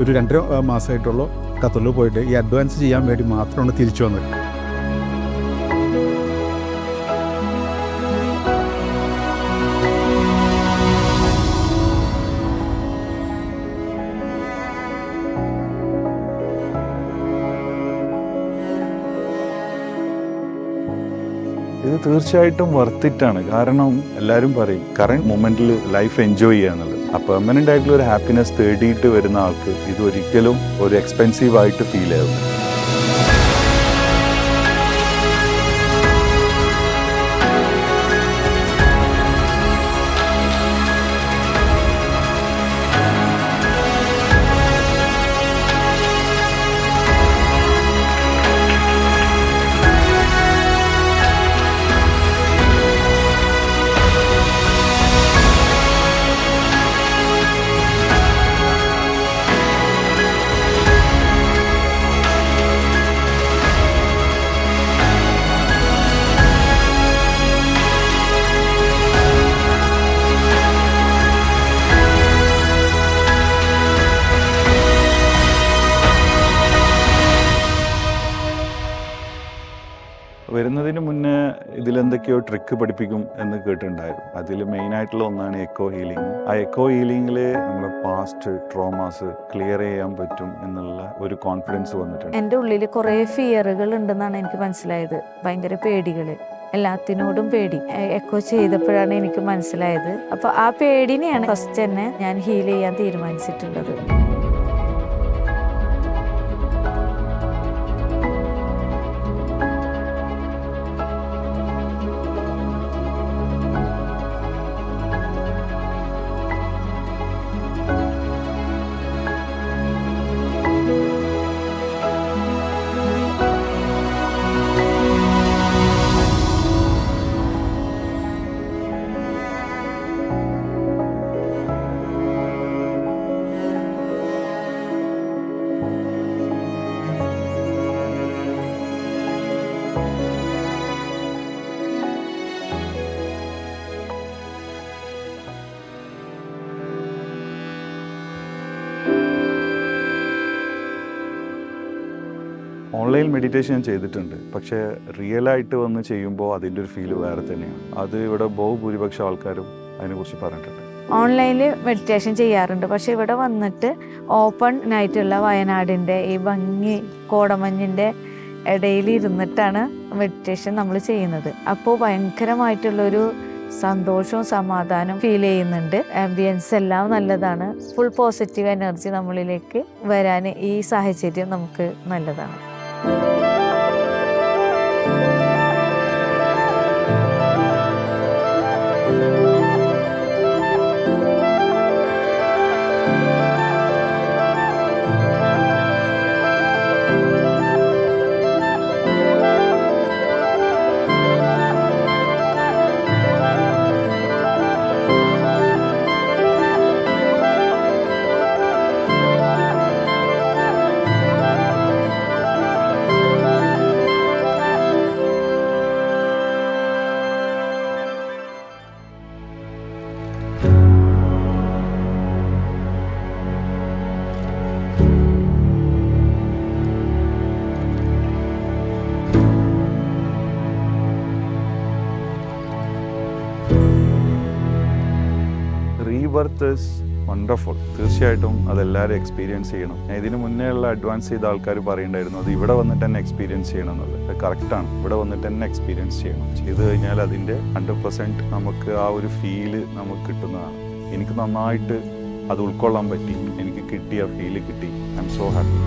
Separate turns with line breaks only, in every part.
ഒരു 2.5 മാസമായിട്ടുള്ള ഖത്തറിൽ പോയിട്ട് ഈ അഡ്വാൻസ് ചെയ്യാൻ വേണ്ടി മാത്രമാണ് തിരിച്ചു വന്നത്.
ഇത് തീർച്ചയായിട്ടും വർത്തിട്ടാണ്. കാരണം എല്ലാവരും പറയും കറണ്ട് മൊമെന്റിൽ ലൈഫ് എൻജോയ് ചെയ്യുക എന്നുള്ളത്. ആ പെർമനന്റ് ആയിട്ടുള്ള ഒരു ഹാപ്പിനെസ് തേടിയിട്ട് വരുന്ന ആൾക്ക് ഇത് ഒരിക്കലും ഒരു എക്സ്പെൻസീവ് ആയിട്ട് ഫീൽ ആവും. വരുന്നതിന് മുന്നേ ഇതിലെന്തൊക്കെയോ ട്രിക്ക് പഠിപ്പിക്കും എന്ന് കേട്ടിട്ടുണ്ടായിരുന്നു. അതിൽ മെയിനായിട്ടുള്ള ഒന്നാണ് എക്കോ ഹീലിംഗ്. ആ എക്കോ ഹീലിംഗിൽ നമ്മുടെ പാസ്റ്റ് ട്രോമാസ് ക്ലിയർ ചെയ്യാൻ പറ്റും എന്നുള്ള ഒരു കോൺഫിഡൻസ് വന്നിട്ടുണ്ട്.
എൻ്റെ ഉള്ളിൽ കുറേ ഫിയറുകൾ ഉണ്ടെന്നാണ് എനിക്ക് മനസ്സിലായത്. ഭയങ്കര പേടികൾ, എല്ലാത്തിനോടും പേടി. എക്കോ ചെയ്തപ്പോഴാണ് എനിക്ക് മനസ്സിലായത്. അപ്പോൾ ആ പേടിനെയാണ് ഫസ്റ്റ് തന്നെ ഞാൻ ഹീൽ ചെയ്യാൻ തീരുമാനിച്ചിട്ടുള്ളത്.
ഓൺലൈൻ മെഡിറ്റേഷൻ ഞാൻ ചെയ്തിട്ടുണ്ട്. പക്ഷേ റിയലായിട്ട് വന്ന് ചെയ്യുമ്പോൾ അതിൻ്റെ ഒരു ഫീൽ വേറെ തന്നെയാണ്. അത് ഇവിടെ ബഹുഭൂരിപക്ഷം ആൾക്കാരും അതിനെക്കുറിച്ച് പറഞ്ഞിട്ടുണ്ട്.
ഓൺലൈനിൽ മെഡിറ്റേഷൻ ചെയ്യാറുണ്ട്, പക്ഷെ ഇവിടെ വന്നിട്ട് ഓപ്പൺ ആയിട്ടുള്ള വയനാടിൻ്റെ ഈ ഭംഗി കോടമഞ്ഞിൻ്റെ ഇടയിൽ ഇരുന്നിട്ടാണ് മെഡിറ്റേഷൻ നമ്മൾ ചെയ്യുന്നത്. അപ്പോൾ ഭയങ്കരമായിട്ടുള്ളൊരു സന്തോഷവും സമാധാനവും ഫീൽ ചെയ്യുന്നുണ്ട്. ആംബിയൻസ് എല്ലാം നല്ലതാണ്. ഫുൾ പോസിറ്റീവ് എനർജി നമ്മളിലേക്ക് വരാൻ ഈ സാഹചര്യം നമുക്ക് നല്ലതാണ്.
Rebirth is wonderful. തീർച്ചയായിട്ടും അതെല്ലാവരും എക്സ്പീരിയൻസ് ചെയ്യണം. ഇതിന് മുന്നേ ഉള്ള അഡ്വാൻസ് ചെയ്ത ആൾക്കാർ പറയുണ്ടായിരുന്നു അത് ഇവിടെ വന്നിട്ട് തന്നെ എക്സ്പീരിയൻസ് ചെയ്യണം എന്നുള്ളത്. അത് കറക്റ്റാണ്. ഇവിടെ വന്നിട്ട് തന്നെ എക്സ്പീരിയൻസ് ചെയ്യണം. ചെയ്ത് കഴിഞ്ഞാൽ അതിൻ്റെ 100% നമുക്ക് ആ ഒരു ഫീല് നമുക്ക് കിട്ടുന്നതാണ്. എനിക്ക് നന്നായിട്ട് അത് ഉൾക്കൊള്ളാൻ പറ്റി. എനിക്ക് കിട്ടിയ ഫീല് കിട്ടി. I M so happy.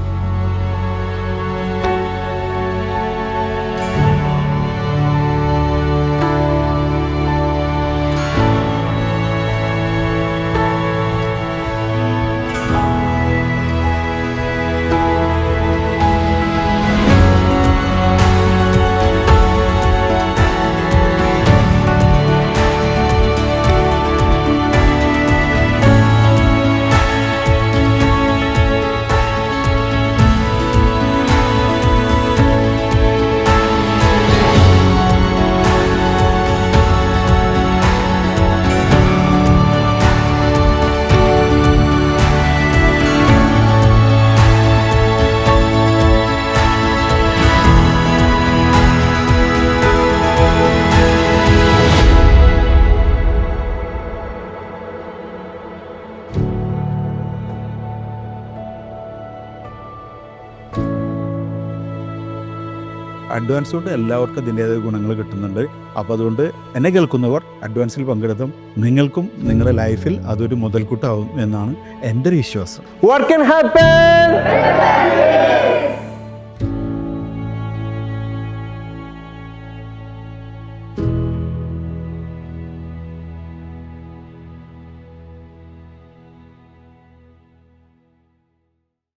Advance കൊണ്ട് എല്ലാവർക്കും അതിൻ്റേതായ ഗുണങ്ങൾ കിട്ടുന്നുണ്ട്. അപ്പോൾ അതുകൊണ്ട് എന്നെ കേൾക്കുന്നവർ അഡ്വാൻസിൽ പങ്കെടുത്തും നിങ്ങൾക്കും നിങ്ങളുടെ ലൈഫിൽ അതൊരു മുതൽക്കൂട്ടാവും എന്നാണ് എൻ്റെ ഒരു വിശ്വാസം.
What can happen?